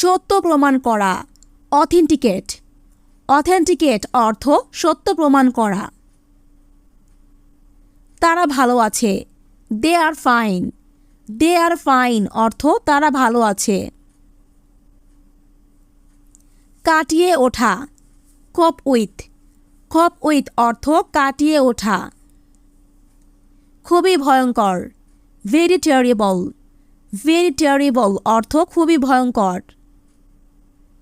সত্য প্রমাণ করা, অথেন্টিকেট। অথেন্টিকেট অর্থ সত্য প্রমাণ করা। তারা ভালো আছে, দে আর ফাইন। দে আর ফাইন অর্থ তারা ভালো আছে। কাটিয়ে ওঠা, কোপ উইথ। কোপ উইথ অর্থ কাটিয়ে ওঠা। খুবই ভয়ঙ্কর, ভেরি টেরিবল। ভেরি টেরিবল অর্থ খুবই ভয়ঙ্কর।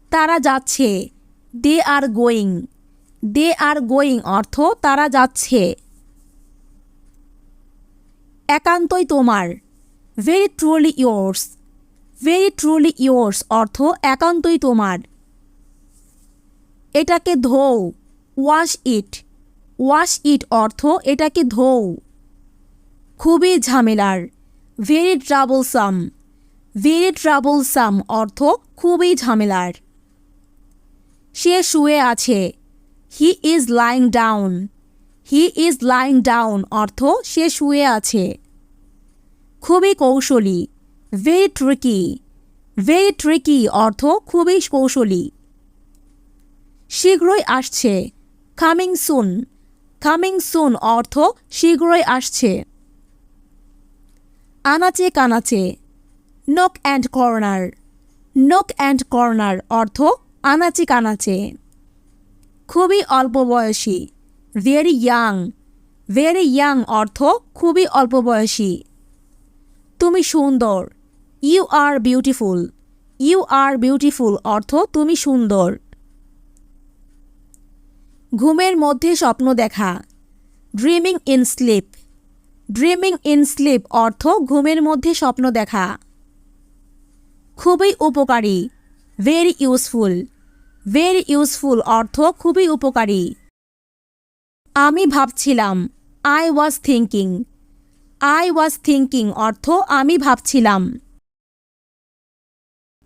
তারা যাচ্ছে, দে are going. They are going অর্থ তারা যাচ্ছে। একান্তই তোমার, very truly yours. Very truly yours অর্থ একান্তই তোমার। এটাকে ধোও, ওয়াশ ইট। ওয়াশ ইট অর্থ এটাকে ধোও। খুবই ঝামেলার, ভেরি ট্রাবলসাম। ভেরি ট্রাবলসাম অর্থ খুবই ঝামেলার। সে শুয়ে আছে, he is lying down. He is lying down অর্থ সে শুয়ে আছে। খুবই কৌশলী, ভেরি ট্রিকি। ভেরি ট্রিকি অর্থ খুবই কৌশলী। শীঘ্রই আসছে, কামিং সুন। কামিং সুন অর্থ শীঘ্রই আসছে। আনাচে কানাচে, knock and corner. Knock and corner অর্থ আনাচে কানাচে। খুবই অল্প বয়সী, ভেরি ইয়াং। ভেরি ইয়াং অর্থ খুবই অল্প বয়সী। তুমি সুন্দর, you are beautiful. You are beautiful অর্থ তুমি সুন্দর। ঘুমের মধ্যে স্বপ্ন দেখা, dreaming in sleep. Dreaming in sleep অর্থ ঘুমের মধ্যে স্বপ্ন দেখা। খুবই উপকারী, ভেরি ইউজফুল। ভেরি ইউজফুল অর্থ খুবই উপকারী। আমি ভাবছিলাম, I was thinking. I was thinking অর্থ আমি ভাবছিলাম।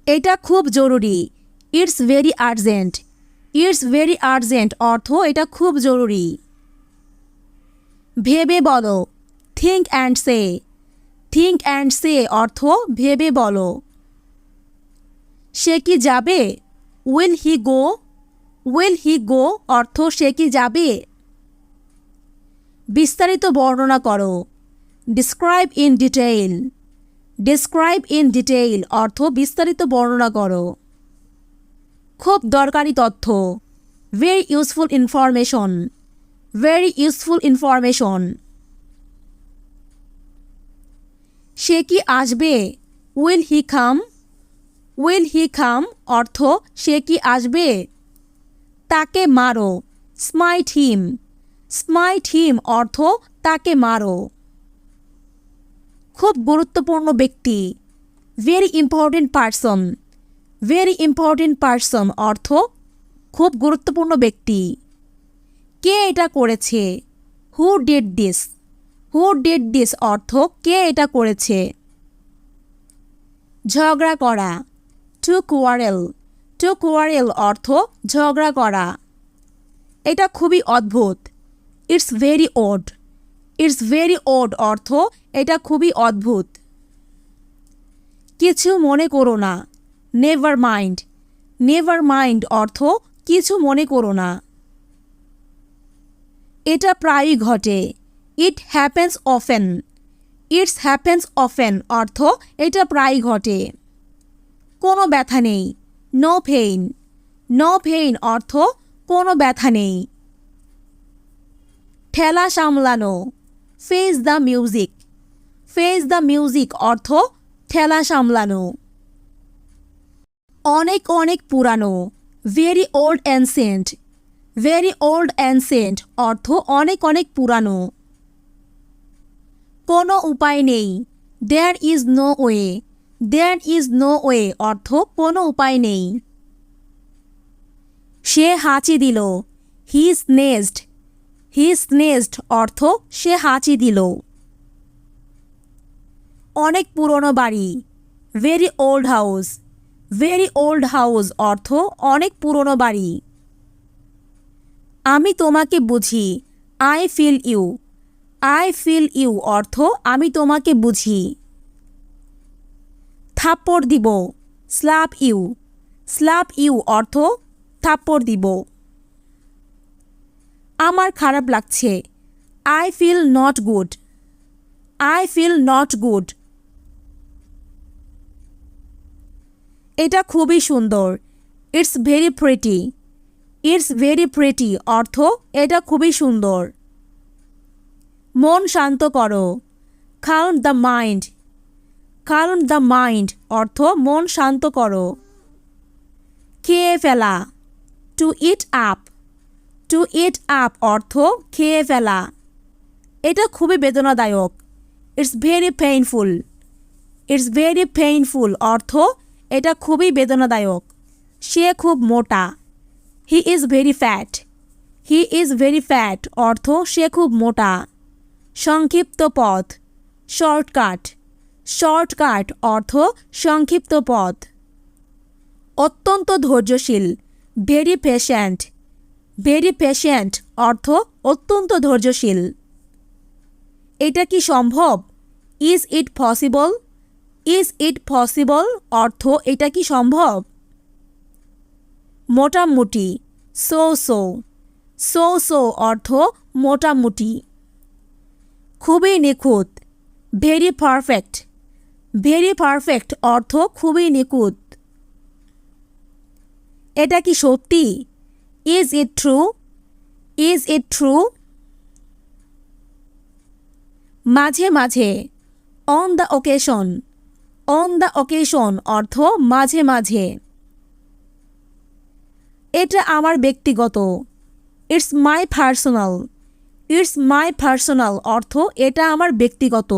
এটা খুব জরুরি, it's very urgent. It's very urgent অর্থ এটা খুব জরুরি। ভেবে বলো, think and say. Think and say অর্থ ভেবে বলো। সে কি যাবে, will he go. Will he গো অর্থ সে কি যাবে। বিস্তারিত বর্ণনা করো, describe in detail. Describe in detail অর্থ বিস্তারিত বর্ণনা করো। খুব দরকারি তথ্য, very useful information. Very useful information. সে কি আসবে, will he come. Will he কাম অর্থ সে কি আসবে। তাকে মারো, স্মাইট হিম। স্মাইট হিম অর্থ তাকে মারো। খুব গুরুত্বপূর্ণ ব্যক্তি, very important person. Very important person অর্থ খুব গুরুত্বপূর্ণ ব্যক্তি। কে এটা করেছে, who did this. Who did this অর্থ কে এটা করেছে। ঝগড়া করা, টু কোয়ারেল। টু কোয়ারেল অর্থ ঝগড়া করা। এটা খুবই অদ্ভুত, it's very odd. It's very odd অর্থ এটা খুবই অদ্ভুত। কিছু মনে করো না, নেভার মাইন্ড। নেভার মাইন্ড অর্থ কিছু মনে করো না। এটা প্রায়ই ঘটে, it happens often. It's happens often অর্থ এটা প্রায়ই ঘটে। কোনো ব্যথা নেই, নো পেইন। নো পেইন অর্থ কোনো ব্যথা নেই। ঠেলা সামলানো, face the music. Face the music অর্থ ঠেলা সামলানো। অনেক অনেক পুরানো, very old ancient. Very old ancient অর্থ অনেক অনেক পুরানো। কোনো উপায় নেই, there is no way. There is no way অর্থ কোনো উপায় নেই। সে হাঁচি দিল, হি স্নেজড। হি স্নেজড অর্থ সে হাঁচি দিল। অনেক পুরনো বাড়ি, very old house. Very old house অর্থ অনেক পুরনো বাড়ি। আমি তোমাকে বুঝি, I feel you. I feel you অর্থ আমি তোমাকে বুঝি। থাপ্পড় দিব, স্ল্যাপ ইউ। স্ল্যাপ ইউ অর্থ থাপ্পড় দিব। আমার খারাপ লাগছে, I feel not good. I feel not good. এটা খুবই সুন্দর, it's very pretty. It's very pretty অর্থ এটা খুবই সুন্দর। মন শান্ত করো, calm the mind. Calm the mind অর্থ মন শান্ত করো। খেয়ে ফেলা, to eat up. To eat up অর্থ খেয়ে ফেলা। এটা খুবই বেদনাদায়ক, it's very painful. It's very painful অর্থ এটা খুবই বেদনাদায়ক। সে খুব মোটা, he is very fat. He is very fat অর্থ সে খুব মোটা। সংক্ষিপ্ত পথ, শর্টকাট। শর্টকাট অর্থ সংক্ষিপ্ত পথ। অত্যন্ত ধৈর্যশীল, ভেরি পেশেন্ট। ভেরি পেশেন্ট অর্থ অত্যন্ত ধৈর্যশীল। এটা কি সম্ভব, is it possible. Is it possible অর্থ এটা কি সম্ভব। মোটামুটি, সো সো। সো সো অর্থ মোটামুটি। খুবই নিখুঁত, ভেরি পারফেক্ট। ভেরি পারফেক্ট অর্থ খুবই নিখুঁত। এটা কি সত্যি, is it true. Is it true. মাঝে মাঝে, on the occasion. On the occasion অর্থ মাঝে মাঝে। এটা আমার ব্যক্তিগত, it's my personal. It's my personal অর্থ এটা আমার ব্যক্তিগত।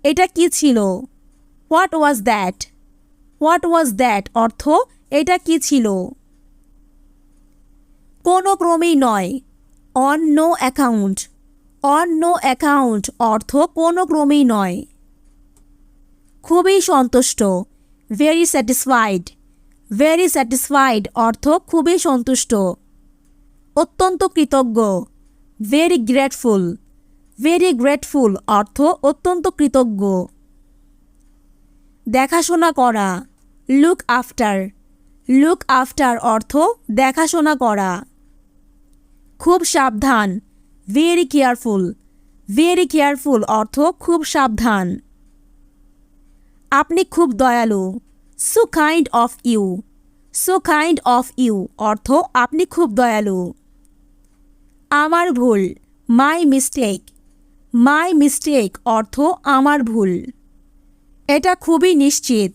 এটা কি ছিল, what was that. What was that অর্থ এটা কি ছিল। কোনো ক্রমেই নয়, on no account. On no account অর্থ কোনো ক্রমেই নয়। খুবই সন্তুষ্ট, ভেরি স্যাটিসফাইড। ভেরি স্যাটিসফাইড অর্থ খুবই সন্তুষ্ট। অত্যন্ত কৃতজ্ঞ, ভেরি গ্রেটফুল। ভেরি গ্রেটফুল অর্থ অত্যন্ত কৃতজ্ঞ। দেখাশোনা করা, লুক আফটার। লুক আফটার অর্থ দেখাশোনা করা। খুব সাবধান, ভেরি কেয়ারফুল। ভেরি কেয়ারফুল অর্থ খুব সাবধান। আপনি খুব দয়ালু, so kind of you. So kind of you অর্থ আপনি খুব দয়ালু। আমার ভুল, মাই মিস্টেক। মাই মিস্টেক অর্থ আমার ভুল। এটা খুবই নিশ্চিত,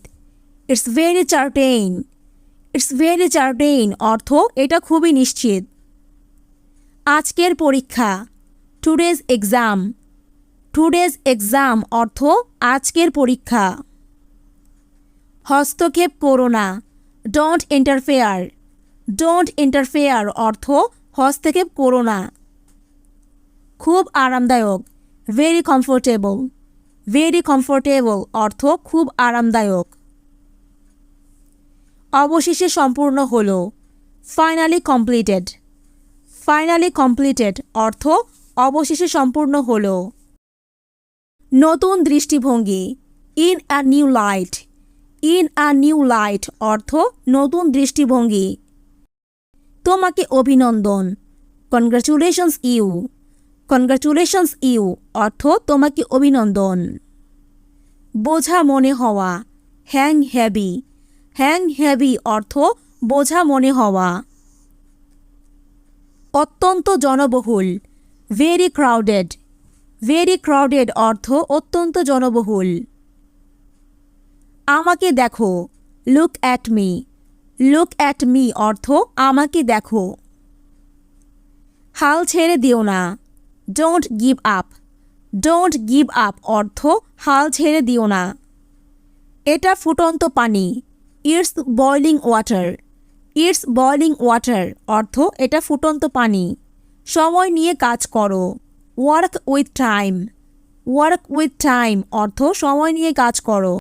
ইটস ভেরি চার্টেইন। ইটস ভেরি চার্টেইন অর্থ এটা খুবই নিশ্চিত। আজকের পরীক্ষা, টুডেজ এক্সাম। টুডেজ এক্সাম অর্থ আজকের পরীক্ষা। হস্তক্ষেপ করো না, ডোন্ট ইন্টারফেয়ার। ডোন্ট ইন্টারফেয়ার অর্থ হস্তক্ষেপ করো না। খুব আরামদায়ক, ভেরি কমফোর্টেবল। ভেরি কমফোর্টেবল অর্থ খুব আরামদায়ক। অবশেষে সম্পূর্ণ হলো, ফাইনালি কমপ্লিটেড। ফাইনালি কমপ্লিটেড অর্থ অবশেষে সম্পূর্ণ হলো। নতুন দৃষ্টিভঙ্গি, in a new light. In a new light অর্থ নতুন দৃষ্টিভঙ্গি। তোমাকে অভিনন্দন, কনগ্রাচুলেশনস ইউ। কনগ্রাচুলেশনস ইউ অর্থ তোমাকে অভিনন্দন। বোঝা মনে হওয়া, হ্যাং হ্যাভি। হ্যাং হ্যাভি অর্থ বোঝা মনে হওয়া। অত্যন্ত জনবহুল, ভেরি ক্রাউডেড। ভেরি ক্রাউডেড অর্থ অত্যন্ত জনবহুল। আমাকে দেখো, look at me. Look at me অর্থ আমাকে দেখো। হাল ছেড়ে দিও না, don't give up. Don't give up অর্থ হাল ছেড়ে দিও না। এটা ফুটন্ত পানি, it's boiling water. It's boiling water অর্থ এটা ফুটন্ত পানি। সময় নিয়ে কাজ করো, work with time. Work with time অর্থ সময় নিয়ে কাজ করো।